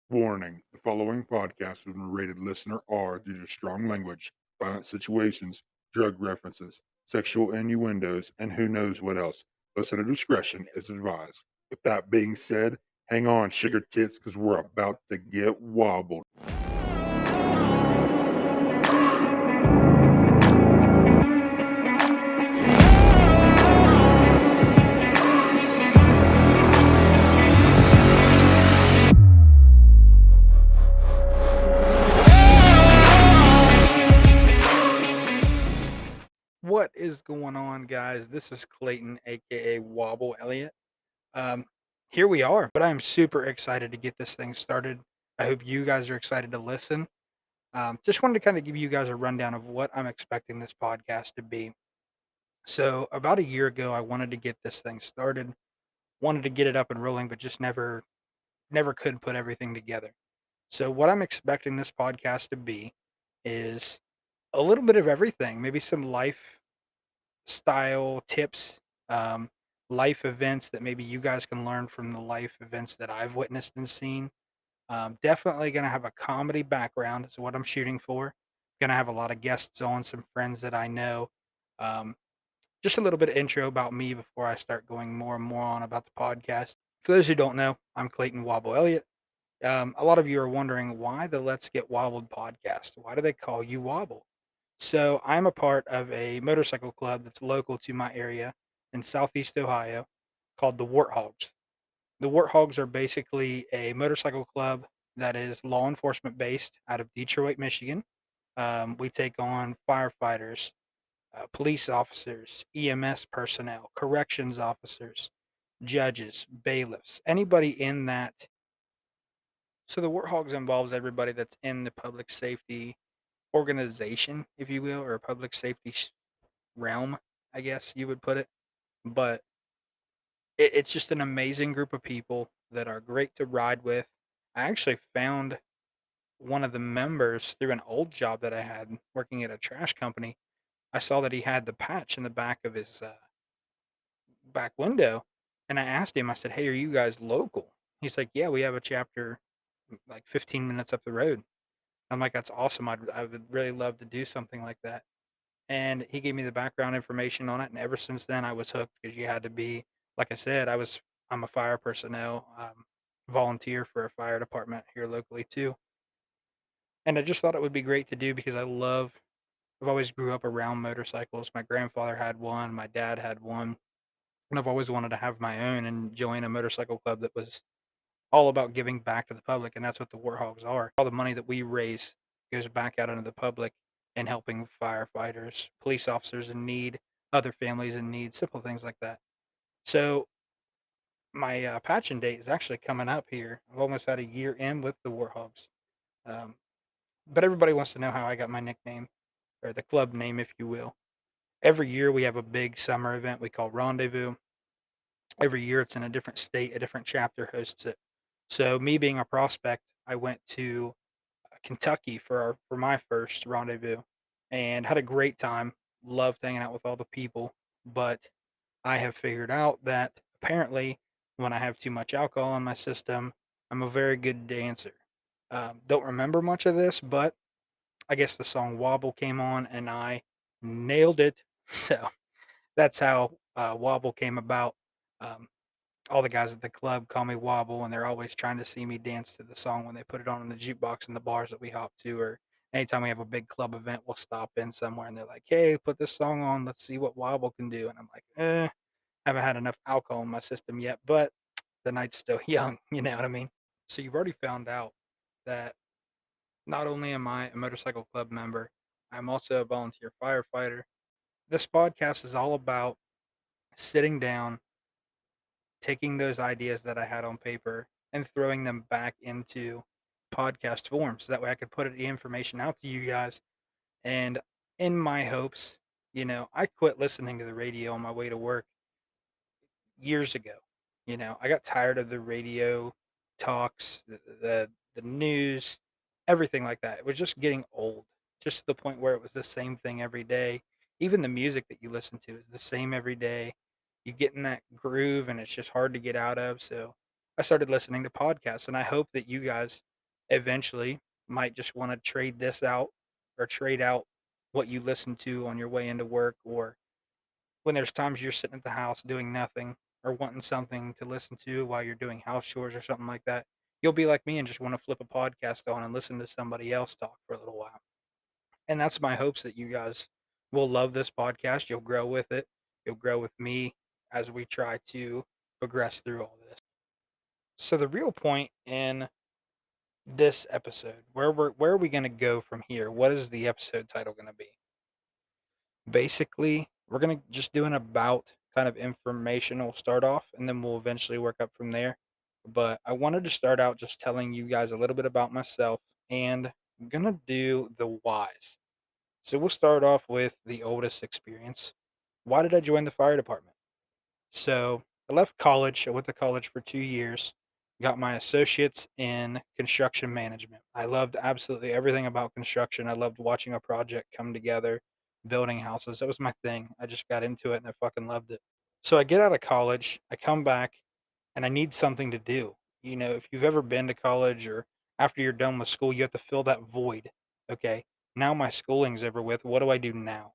Warning: the following podcast has been rated listener R due to strong language, violent situations, drug references, sexual innuendos, and who knows what else. Listener discretion is advised. With that being said, hang on, sugar tits, because we're about to get wobbled. What is going on, guys? This is Clayton, aka Wobble Elliott. Um, Here we are, but I'm super excited to get this thing started. I hope you guys are excited to listen. Just wanted to kind of give you guys a rundown of what I'm expecting this podcast to be. So, about a year ago, I wanted to get this thing started, wanted to get it up and rolling, but just never could put everything together. So, what I'm expecting this podcast to be is a little bit of everything, maybe some life style tips, um, life events that maybe you guys can learn from the life events that I've witnessed and seen. Definitely going to have a comedy background, is what I'm shooting for. Going to have a lot of guests on, some friends that I know. Um, just a little bit of intro about me before I start going more and more on about the podcast. For those who don't know, I'm Clayton Wobble Elliott. A lot of you are wondering why the Let's Get Wobbled podcast. Why do they call you Wobble? So I'm a part of a motorcycle club that's local to my area in Southeast Ohio called the Warthogs. The Warthogs are basically a motorcycle club that is law enforcement based out of Detroit, Michigan. We take on firefighters, police officers, EMS personnel, corrections officers, judges, bailiffs, anybody in that. So the Warthogs involves everybody that's in the public safety organization, if you will, or a public safety realm, I guess you would put it. But it's just an amazing group of people that are great to ride with. I actually found one of the members through an old job that I had working at a trash company. I saw that he had the patch in the back of his back window, and I asked him. I said, "Hey, are you guys local?" He's like, "Yeah, we have a chapter like 15 minutes up the road." I'm like, "That's awesome. I would really love to do something like that." And he gave me the background information on it, and ever since then I was hooked because you had to be, like I said, I'm a fire personnel volunteer for a fire department here locally too, and I just thought it would be great to do because I've always grew up around motorcycles. My grandfather had one, my dad had one, and I've always wanted to have my own and join a motorcycle club that was all about giving back to the public, and that's what the Warthogs are. All the money that we raise goes back out into the public and helping firefighters, police officers in need, other families in need, simple things like that. So my patching date is actually coming up here. I've almost had a year in with the Warthogs. Um, but everybody wants to know how I got my nickname, or the club name, if you will. Every year we have a big summer event we call Rendezvous. Every year it's in a different state, a different chapter hosts it. So me being a prospect, I went to Kentucky for my first rendezvous and had a great time. Loved hanging out with all the people, but I have figured out that apparently when I have too much alcohol in my system, I'm a very good dancer. Don't remember much of this, but I guess the song Wobble came on and I nailed it. So that's how Wobble came about. Um, all the guys at the club call me Wobble, and they're always trying to see me dance to the song when they put it on in the jukebox in the bars that we hop to, or anytime we have a big club event, we'll stop in somewhere and they're like, "Hey, put this song on. Let's see what Wobble can do." And I'm like, haven't had enough alcohol in my system yet, but the night's still young. You know what I mean? So you've already found out that not only am I a motorcycle club member, I'm also a volunteer firefighter. This podcast is all about sitting down, taking those ideas that I had on paper and throwing them back into podcast form so that way I could put the information out to you guys. And in my hopes, I quit listening to the radio on my way to work years ago. I got tired of the radio talks, the news, everything like that. It was just getting old, just to the point where it was the same thing every day. Even the music that you listen to is the same every day. You get in that groove and it's just hard to get out of. So I started listening to podcasts, and I hope that you guys eventually might just want to trade this out or trade out what you listen to on your way into work, or when there's times you're sitting at the house doing nothing or wanting something to listen to while you're doing house chores or something like that. You'll be like me and just want to flip a podcast on and listen to somebody else talk for a little while. And that's my hopes, that you guys will love this podcast. You'll grow with it. You'll grow with me as we try to progress through all this. So the real point in this episode, where are we going to go from here? What is the episode title going to be? Basically, we're going to just do an about kind of informational start off, and then we'll eventually work up from there. But I wanted to start out just telling you guys a little bit about myself, and I'm going to do the whys. So we'll start off with the oldest experience. Why did I join the fire department? So I left college. I went to college for 2 years, got my associates in construction management. I loved absolutely everything about construction. I loved watching a project come together, building houses. That was my thing. I just got into it and I fucking loved it. So I get out of college, I come back, and I need something to do. If you've ever been to college or after you're done with school, you have to fill that void. Okay. Now my schooling's over with. What do I do now?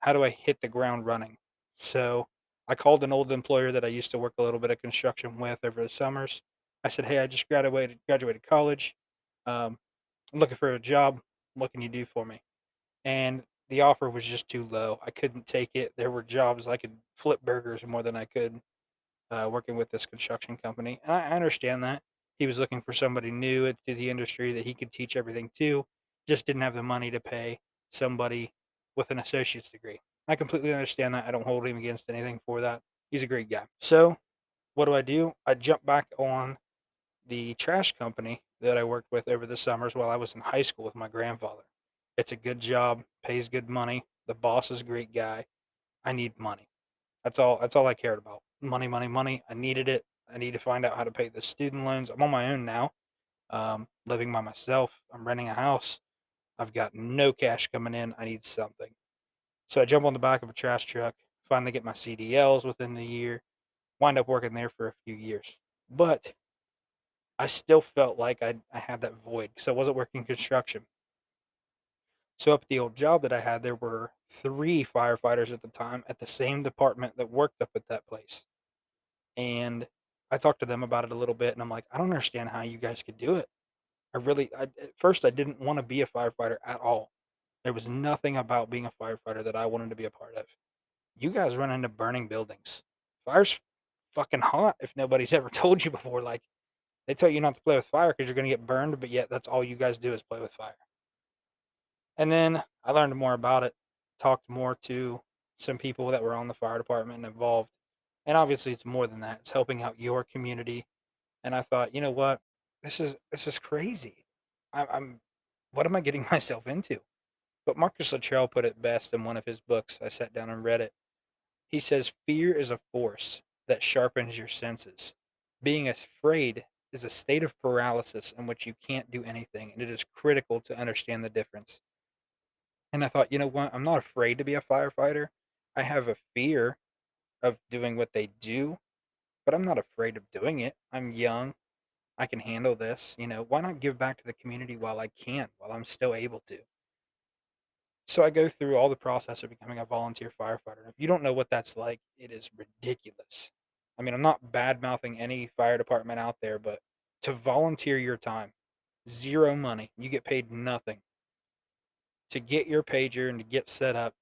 How do I hit the ground running? So I called an old employer that I used to work a little bit of construction with over the summers. I said, "Hey, I just graduated college. I'm looking for a job. What can you do for me?" And the offer was just too low. I couldn't take it. There were jobs I could flip burgers more than I could working with this construction company. And I understand that. He was looking for somebody new to the industry that he could teach everything to, just didn't have the money to pay somebody with an associate's degree. I completely understand that. I don't hold him against anything for that. He's a great guy. So, what do? I jump back on the trash company that I worked with over the summers while I was in high school with my grandfather. It's a good job, pays good money. The boss is a great guy. I need money. That's all I cared about. Money, money, money. I needed it. I need to find out how to pay the student loans. I'm on my own now, living by myself. I'm renting a house. I've got no cash coming in. I need something. So I jump on the back of a trash truck, finally get my CDLs within the year, wind up working there for a few years. But I still felt like I had that void because I wasn't working construction. So up at the old job that I had, there were three firefighters at the time at the same department that worked up at that place. And I talked to them about it a little bit, and I'm like, "I don't understand how you guys could do it." At first, I didn't wanna be a firefighter at all. There was nothing about being a firefighter that I wanted to be a part of. You guys run into burning buildings. Fire's fucking hot if nobody's ever told you before, like, they tell you not to play with fire because 'cause you're gonna get burned, but yet that's all you guys do is play with fire. And then I learned more about it, talked more to some people that were on the fire department and involved, and obviously it's more than that. It's helping out your community. And I thought, you know what? This is crazy. I'm what am I getting myself into? But Marcus Luttrell put it best in one of his books. I sat down and read it. He says, "Fear is a force that sharpens your senses. Being afraid is a state of paralysis in which you can't do anything, and it is critical to understand the difference." And I thought, you know what? I'm not afraid to be a firefighter. I have a fear of doing what they do, but I'm not afraid of doing it. I'm young. I can handle this, why not give back to the community while I can, while I'm still able to? So I go through all the process of becoming a volunteer firefighter. If you don't know what that's like, it is ridiculous. I mean, I'm not bad mouthing any fire department out there, but to volunteer your time, zero money, you get paid nothing to get your pager and to get set up.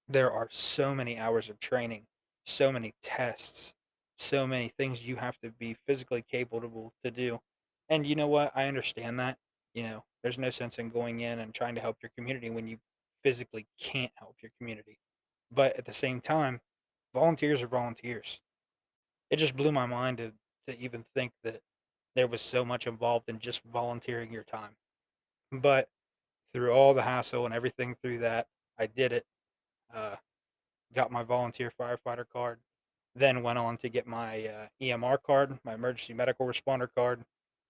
There are so many hours of training, so many tests, so many things you have to be physically capable to do. And you know what? I understand that. There's no sense in going in and trying to help your community when you physically can't help your community. But at the same time, volunteers are volunteers. It just blew my mind to even think that there was so much involved in just volunteering your time. But through all the hassle and everything through that, I did it. Uh, got my volunteer firefighter card, then went on to get my EMR card, my emergency medical responder card.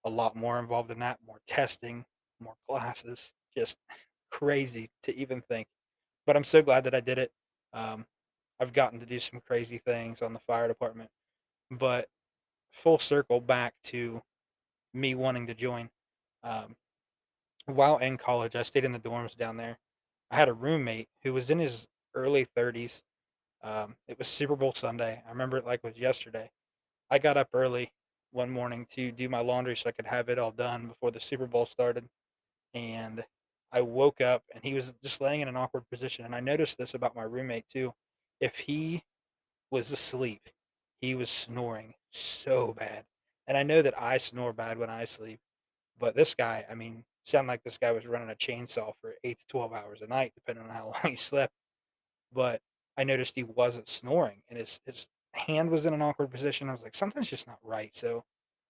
A lot more involved in that, more testing, more classes, just crazy to even think. But I'm so glad that I did it. Um, I've gotten to do some crazy things on the fire department, but full circle back to me wanting to join. Um, while in college, I stayed in the dorms down there. I had a roommate who was in his early 30s. It was Super Bowl Sunday. I remember it like it was yesterday. I got up early one morning to do my laundry so I could have it all done before the Super Bowl started. And I woke up and he was just laying in an awkward position. And I noticed this about my roommate too. If he was asleep, he was snoring so bad. And I know that I snore bad when I sleep, but this guy, I mean, sounded like this guy was running a chainsaw for 8 to 12 hours a night, depending on how long he slept. But I noticed he wasn't snoring and his hand was in an awkward position. I was like, something's just not right. So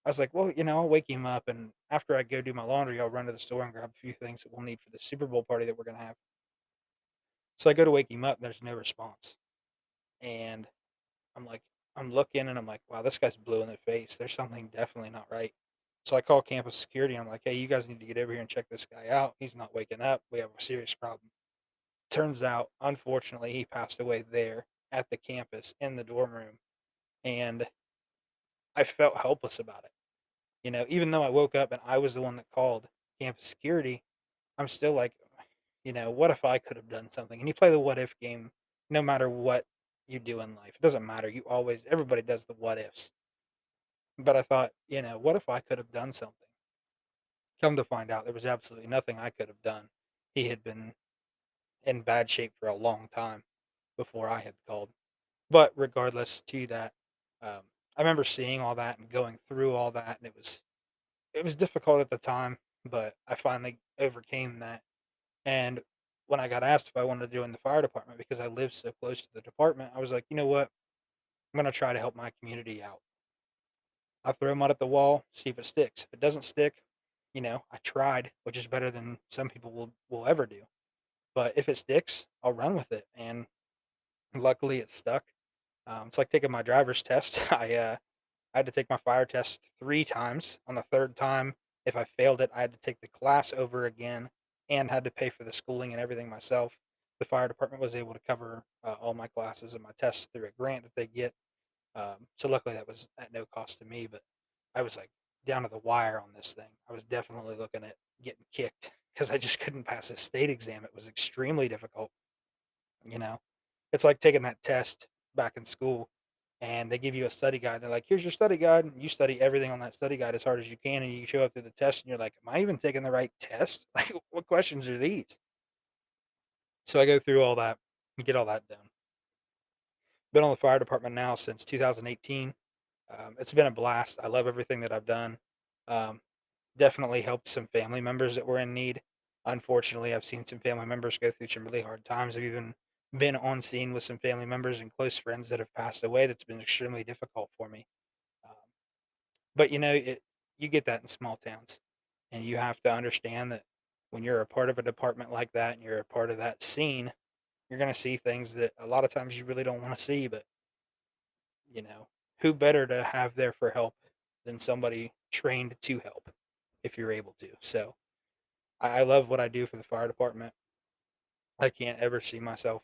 I was like, well, I'll wake him up, and after I go do my laundry, I'll run to the store and grab a few things that we'll need for the Super Bowl party that we're gonna have. So I go to wake him up, and there's no response. And I'm like, I'm looking and I'm like, wow, this guy's blue in the face. There's something definitely not right. So I call campus security. I'm like, hey, you guys need to get over here and check this guy out. He's not waking up. We have a serious problem. Turns out, unfortunately, he passed away there at the campus in the dorm room. And I felt helpless about it. Even though I woke up and I was the one that called campus security, I'm still like, what if I could have done something? And you play the what if game no matter what you do in life. It doesn't matter. Everybody does the what ifs. But I thought, what if I could have done something? Come to find out, there was absolutely nothing I could have done. He had been in bad shape for a long time before I had called. But regardless to that, um, I remember seeing all that and going through all that, and it was difficult at the time, but I finally overcame that. And when I got asked if I wanted to join the fire department because I lived so close to the department, I was like, you know what? I'm gonna try to help my community out. I'll throw mud at the wall, see if it sticks. If it doesn't stick, I tried, which is better than some people will ever do. But if it sticks, I'll run with it. And luckily, it stuck. It's like taking my driver's test. I had to take my fire test 3 times. On the third time, if I failed it, I had to take the class over again and had to pay for the schooling and everything myself. The fire department was able to cover all my classes and my tests through a grant that they get. So luckily that was at no cost to me, but I was like down to the wire on this thing. I was definitely looking at getting kicked because I just couldn't pass this state exam. It was extremely difficult. You know, it's like taking that test back in school and they give you a study guide. They're like, here's your study guide. And you study everything on that study guide as hard as you can. And you show up to the test and you're like, am I even taking the right test? Like, what questions are these? So I go through all that and get all that done. Been on the fire department now since 2018. It's been a blast. I love everything that I've done. Um, Definitely helped some family members that were in need. Unfortunately, I've seen some family members go through some really hard times. I've even been on scene with some family members and close friends that have passed away. That's been extremely difficult for me. Um, but you get that in small towns, and you have to understand that when you're a part of a department like that and you're a part of that scene, you're going to see things that a lot of times you really don't want to see. But you know, who better to have there for help than somebody trained to help if you're able to? So I love what I do for the fire department. I can't ever see myself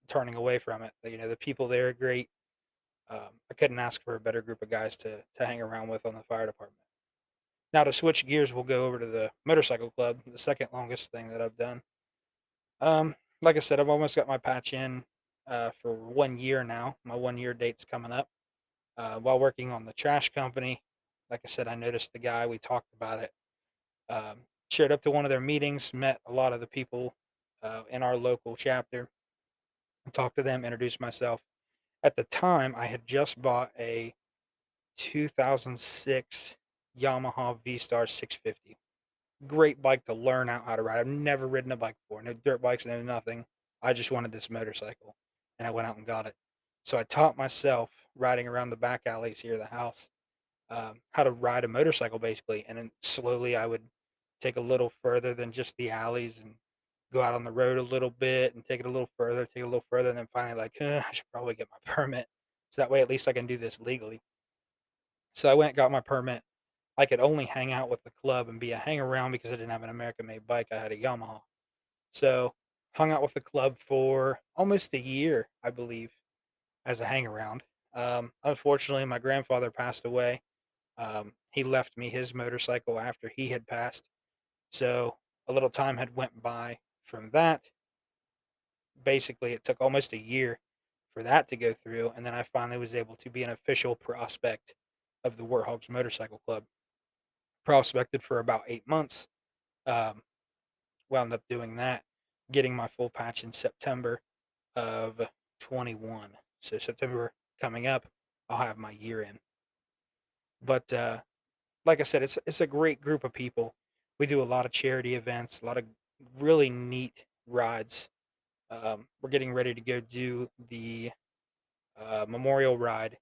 turning away from it. The people there are great. I couldn't ask for a better group of guys to hang around with on the fire department. Now to switch gears, we'll go over to the motorcycle club, the second longest thing that I've done. Like I said, I've almost got my patch in for 1 year now. My 1 year date's coming up. While working on the trash company, like I said, I noticed the guy. We talked about it. Showed up to one of their meetings, met a lot of the people in our local chapter, talked to them, introduced myself. At the time, I had just bought a 2006 Yamaha V-Star 650. Great bike to learn out how to ride. I've never ridden a bike before, no dirt bikes, no nothing. I just wanted this motorcycle, and I went out and got it. So I taught myself riding around the back alleys here of the house how to ride a motorcycle basically, and then slowly I would take a little further than just the alleys and go out on the road a little bit and take it a little further, and then finally like I should probably get my permit so that way at least I can do this legally. So I went and got my permit. I could only hang out with the club and be a hang around because I didn't have an American made bike. I had a Yamaha. So hung out with the club for almost a year, I believe, as a hang around. Unfortunately, my grandfather passed away He left me his motorcycle after he had passed, so a little time had went by from that. Basically, it took almost a year for that to go through, and then I finally was able to be an official prospect of the Warthogs Motorcycle Club. Prospected for about 8 months. Um, Wound up doing that, getting my full patch in September of 21. So September coming up, I'll have my year in. But like I said, it's a great group of people. We do a lot of charity events, a lot of really neat rides. We're getting ready to go do the memorial ride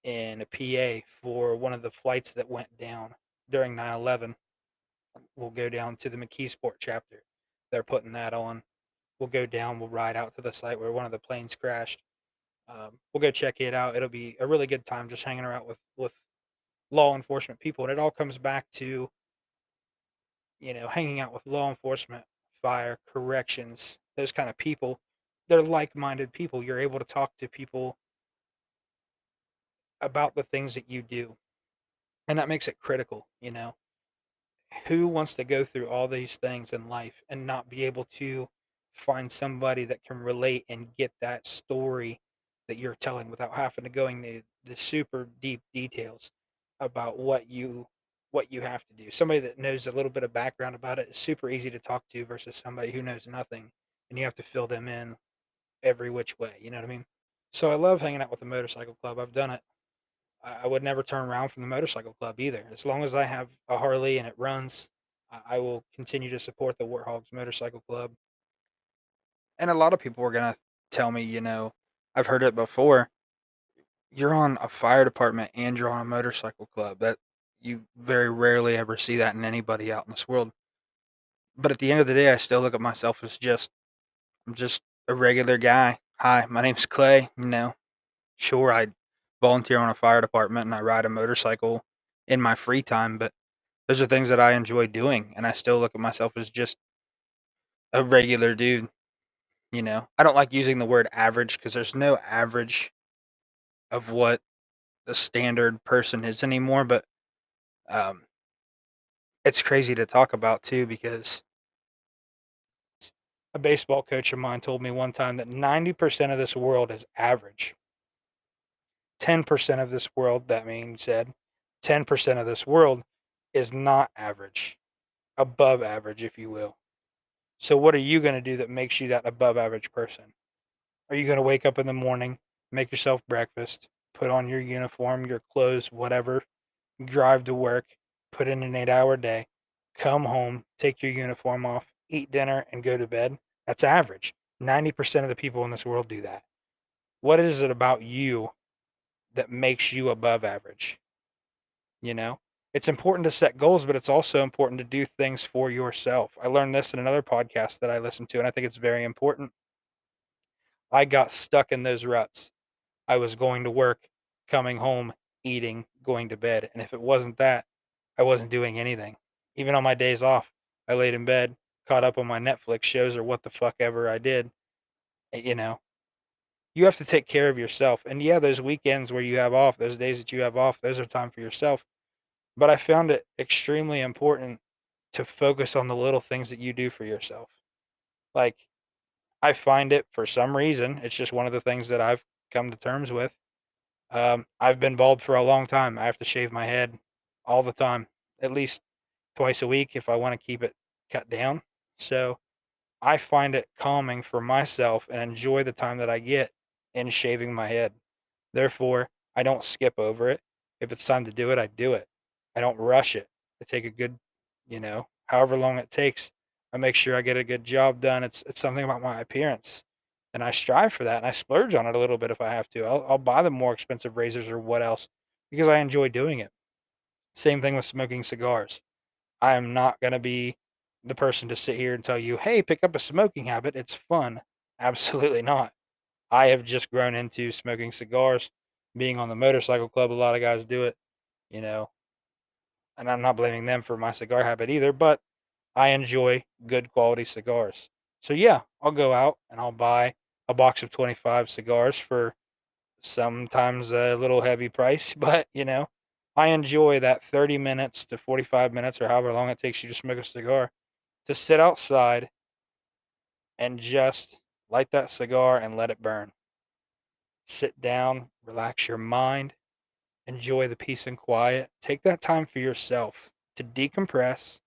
in a PA for one of the flights that went down during 9/11. We'll go down to the McKeesport chapter. They're putting that on. We'll go down. We'll ride out to the site where one of the planes crashed. We'll go check it out. It'll be a really good time just hanging around with law enforcement people, and it all comes back to hanging out with law enforcement, fire, corrections, those kind of people. They're like-minded people. You're able to talk to people about the things that you do, and that makes it critical. Who wants to go through all these things in life and not be able to find somebody that can relate and get that story that you're telling without having to go into the super deep details about what you have to do. Somebody that knows a little bit of background about it is super easy to talk to versus somebody who knows nothing and you have to fill them in every which way. You know what I mean? So I love hanging out with the motorcycle club. I've done it. I would never turn around from the motorcycle club either. As long as I have a Harley and it runs, I will continue to support the Warthogs Motorcycle Club. And a lot of people are gonna tell me, I've heard it before. You're on a fire department and you're on a motorcycle club. That you very rarely ever see that in anybody out in this world. But at the end of the day, I still look at myself as I'm just a regular guy. Hi, my name's Clay. Sure, I volunteer on a fire department and I ride a motorcycle in my free time, but those are things that I enjoy doing, and I still look at myself as just a regular dude. I don't like using the word average because there's no average of what the standard person is anymore, but um, it's crazy to talk about too because a baseball coach of mine told me one time that 90% of this world is average. 10% of this world, that means said, 10% of this world is not average, above average, if you will. So, what are you going to do that makes you that above average person? Are you going to wake up in the morning, make yourself breakfast, put on your uniform, your clothes, whatever, drive to work, put in an 8-hour day, come home, take your uniform off, eat dinner, and go to bed? That's average. 90% of the people in this world do that. What is it about you that makes you above average? You know, it's important to set goals, but it's also important to do things for yourself. I learned this in another podcast that I listened to, and I think it's very important. I got stuck in those ruts. I was going to work, coming home, eating, going to bed. And if it wasn't that, I wasn't doing anything. Even on my days off, I laid in bed, caught up on my Netflix shows or what the fuck ever I did. You know, you have to take care of yourself. And yeah, those weekends where you have off, those days that you have off, those are time for yourself. But I found it extremely important to focus on the little things that you do for yourself. Like, I find it for some reason, it's just one of the things that I've come to terms with. I've been bald for a long time. I have to shave my head all the time, at least twice a week if I want to keep it cut down. So I find it calming for myself and enjoy the time that I get in shaving my head. Therefore, I don't skip over it. If it's time to do it, I do it. I don't rush it. I take a good, however long it takes, I make sure I get a good job done. It's something about my appearance. And I strive for that and I splurge on it a little bit if I have to. I'll buy the more expensive razors or what else because I enjoy doing it. Same thing with smoking cigars. I am not going to be the person to sit here and tell you, hey, pick up a smoking habit. It's fun. Absolutely not. I have just grown into smoking cigars. Being on the motorcycle club, a lot of guys do it, you know, and I'm not blaming them for my cigar habit either, but I enjoy good quality cigars. So yeah, I'll go out and I'll buy a box of 25 cigars for sometimes a little heavy price, but I enjoy that 30 minutes to 45 minutes or however long it takes you to smoke a cigar to sit outside and just light that cigar and let it burn. Sit down, relax your mind, enjoy the peace and quiet. Take that time for yourself to decompress,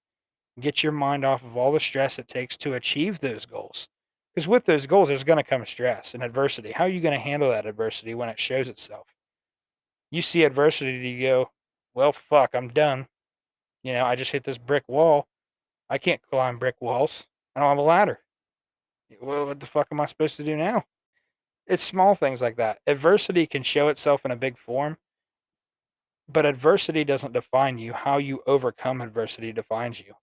get your mind off of all the stress it takes to achieve those goals. Because with those goals, there's going to come stress and adversity. How are you going to handle that adversity when it shows itself? You see adversity, you go, well, fuck, I'm done. I just hit this brick wall. I can't climb brick walls. I don't have a ladder. Well, what the fuck am I supposed to do now? It's small things like that. Adversity can show itself in a big form, but adversity doesn't define you. How you overcome adversity defines you.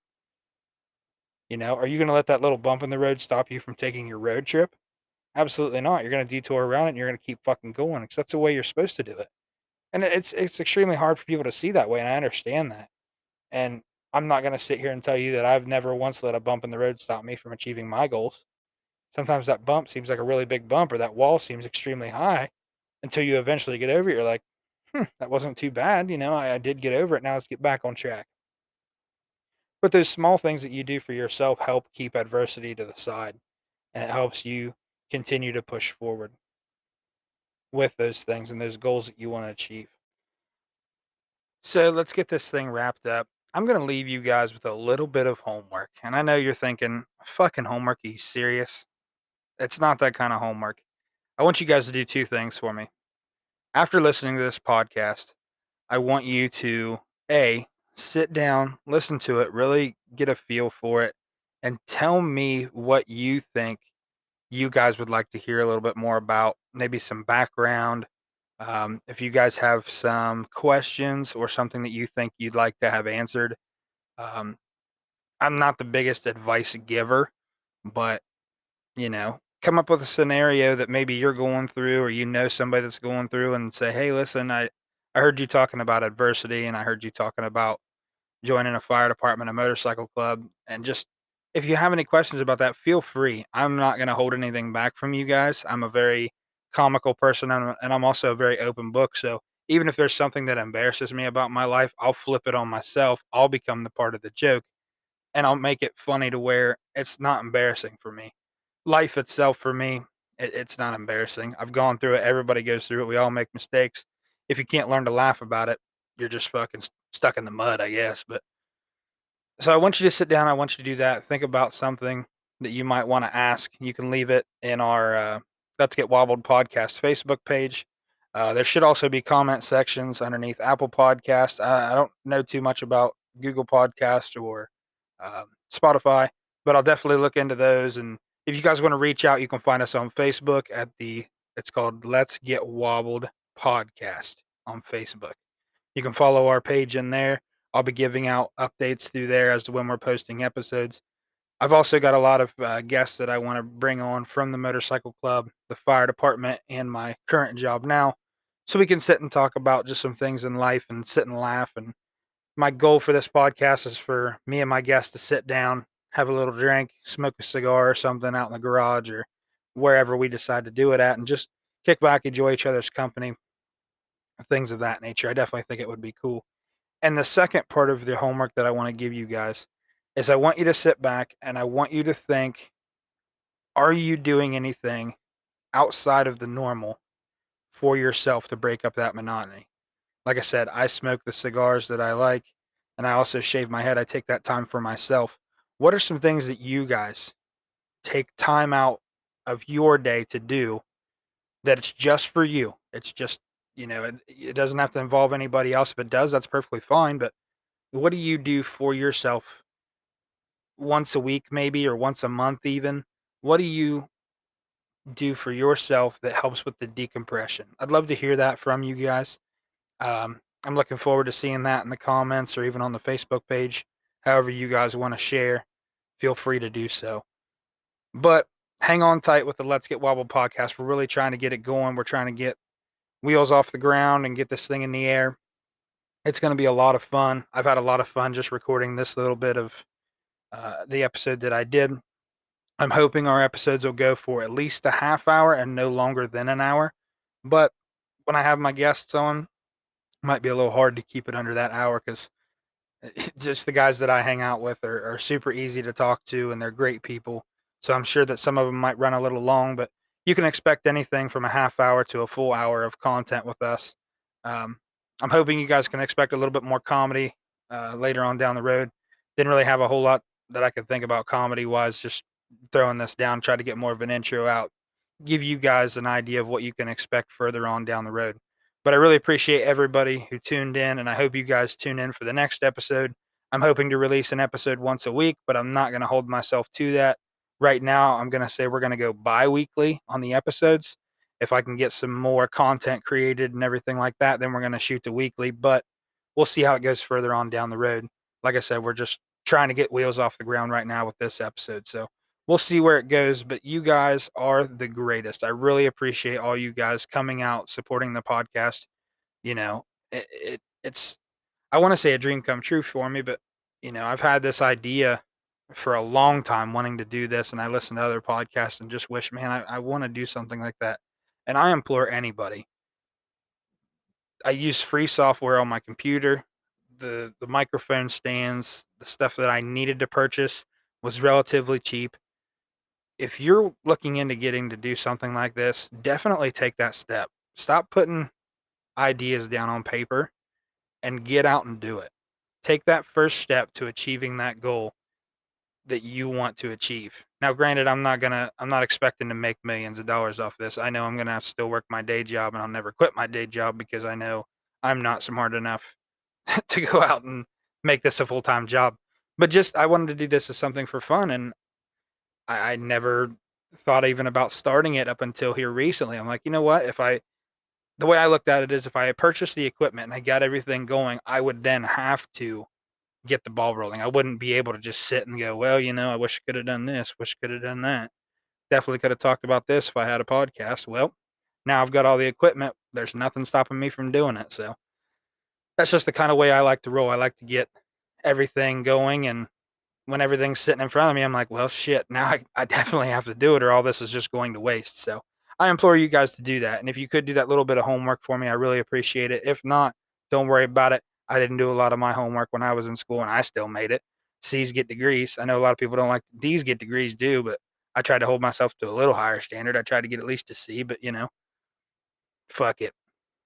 Are you going to let that little bump in the road stop you from taking your road trip? Absolutely not. You're going to detour around it and you're going to keep fucking going because that's the way you're supposed to do it. And it's extremely hard for people to see that way, and I understand that. And I'm not going to sit here and tell you that I've never once let a bump in the road stop me from achieving my goals. Sometimes that bump seems like a really big bump or that wall seems extremely high until you eventually get over it. You're like, that wasn't too bad. I did get over it. Now let's get back on track. But those small things that you do for yourself help keep adversity to the side, and it helps you continue to push forward with those things and those goals that you want to achieve. So let's get this thing wrapped up. I'm going to leave you guys with a little bit of homework. And I know you're thinking, fucking homework, are you serious? It's not that kind of homework. I want you guys to do two things for me. After listening to this podcast, I want you to A, sit down, listen to it, really get a feel for it, and tell me what you think you guys would like to hear a little bit more about, maybe some background. If you guys have some questions or something that you think you'd like to have answered, um, I'm not the biggest advice giver, but come up with a scenario that maybe you're going through or somebody that's going through and say, hey, listen, I heard you talking about adversity and I heard you talking about joining a fire department, a motorcycle club, and just if you have any questions about that, feel free. I'm not going to hold anything back from you guys. I'm a very comical person and I'm also a very open book. So even if there's something that embarrasses me about my life, I'll flip it on myself. I'll become the part of the joke and I'll make it funny to where it's not embarrassing for me. Life itself for me, it's not embarrassing. I've gone through it. Everybody goes through it. We all make mistakes. If you can't learn to laugh about it, you're just fucking stuck in the mud, I guess. But so I want you to sit down. I want you to do that. Think about something that you might want to ask. You can leave it in our Let's Get Wobbled podcast Facebook page. There should also be comment sections underneath Apple Podcasts. I don't know too much about Google Podcast or Spotify, but I'll definitely look into those. And if you guys want to reach out, you can find us on Facebook it's called Let's Get Wobbled Podcast on Facebook. You can follow our page in there. I'll be giving out updates through there as to when we're posting episodes. I've also got a lot of guests that I want to bring on from the motorcycle club, the fire department, and my current job now. So we can sit and talk about just some things in life and sit and laugh. And my goal for this podcast is for me and my guests to sit down, have a little drink, smoke a cigar or something out in the garage or wherever we decide to do it at, and just kick back, enjoy each other's company, things of that nature. I definitely think it would be cool. And the second part of the homework that I want to give you guys is I want you to sit back and I want you to think, are you doing anything outside of the normal for yourself to break up that monotony? Like I said, I smoke the cigars that I like and I also shave my head. I take that time for myself. What are some things that you guys take time out of your day to do that it's just for you? It's just, it doesn't have to involve anybody else. If it does, that's perfectly fine. But what do you do for yourself once a week, maybe, or once a month, even? What do you do for yourself that helps with the decompression? I'd love to hear that from you guys. I'm looking forward to seeing that in the comments or even on the Facebook page. However, you guys want to share, feel free to do so. But hang on tight with the Let's Get Wobble podcast. We're really trying to get it going. We're trying to get wheels off the ground and get this thing in the air. It's going to be a lot of fun. I've had a lot of fun just recording this little bit of the episode that I did. I'm hoping our episodes will go for at least a half hour and no longer than an hour. But when I have my guests on, Might be a little hard to keep it under that hour because just the guys that I hang out with are super easy to talk to and they're great people. So I'm sure that some of them might run a little long, but you can expect anything from a half hour to a full hour of content with us. Um, I'm hoping you guys can expect a little bit more comedy later on down the road. Didn't really have a whole lot that I could think about comedy wise, just throwing this down, try to get more of an intro out, give you guys an idea of what you can expect further on down the road. But I really appreciate everybody who tuned in, and I hope you guys tune in for the next episode. I'm hoping to release an episode once a week, but I'm not going to hold myself to that. Right now, I'm going to say we're going to go bi weekly on the episodes. If I can get some more content created and everything like that, then we're going to shoot the weekly, but we'll see how it goes further on down the road. Like I said, we're just trying to get wheels off the ground right now with this episode. So we'll see where it goes, but you guys are the greatest. I really appreciate all you guys coming out, supporting the podcast. You know, it's I want to say a dream come true for me, but I've had this idea for a long time wanting to do this, and I listen to other podcasts and just wish, man, I want to do something like that. And I implore anybody. I use free software on my computer. The microphone stands, the stuff that I needed to purchase was relatively cheap. If you're looking into getting to do something like this, definitely take that step. Stop putting ideas down on paper and get out and do it. Take that first step to achieving that goal that you want to achieve. Now, granted, I'm not expecting to make millions of dollars off this. I know I'm gonna have to still work my day job and I'll never quit my day job because I know I'm not smart enough to go out and make this a full-time job. But just I wanted to do this as something for fun, and I never thought even about starting it up until here recently. I'm like, you know what? If I the way I looked at it is if I purchased the equipment and I got everything going, I would then have to get the ball rolling. I wouldn't be able to just sit and go, well, I wish I could have done this, wish I could have done that. Definitely could have talked about this if I had a podcast. Well, now I've got all the equipment. There's nothing stopping me from doing it. So that's just the kind of way I like to roll. I like to get everything going, and when everything's sitting in front of me, I'm like, well, shit, now I definitely have to do it or all this is just going to waste. So I implore you guys to do that. And if you could do that little bit of homework for me, I really appreciate it. If not, don't worry about it. I didn't do a lot of my homework when I was in school and I still made it. C's get degrees. I know a lot of people don't like D's get degrees do, but I tried to hold myself to a little higher standard. I tried to get at least a C, but fuck it.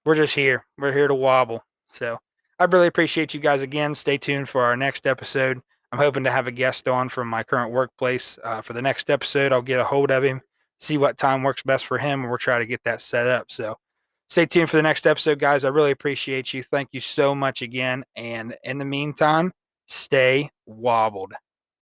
We're just here. We're here to wobble. So I really appreciate you guys again. Stay tuned for our next episode. I'm hoping to have a guest on from my current workplace for the next episode. I'll get a hold of him, see what time works best for him, and we'll try to get that set up. So stay tuned for the next episode, guys. I really appreciate you. Thank you so much again. And in the meantime, stay wobbled.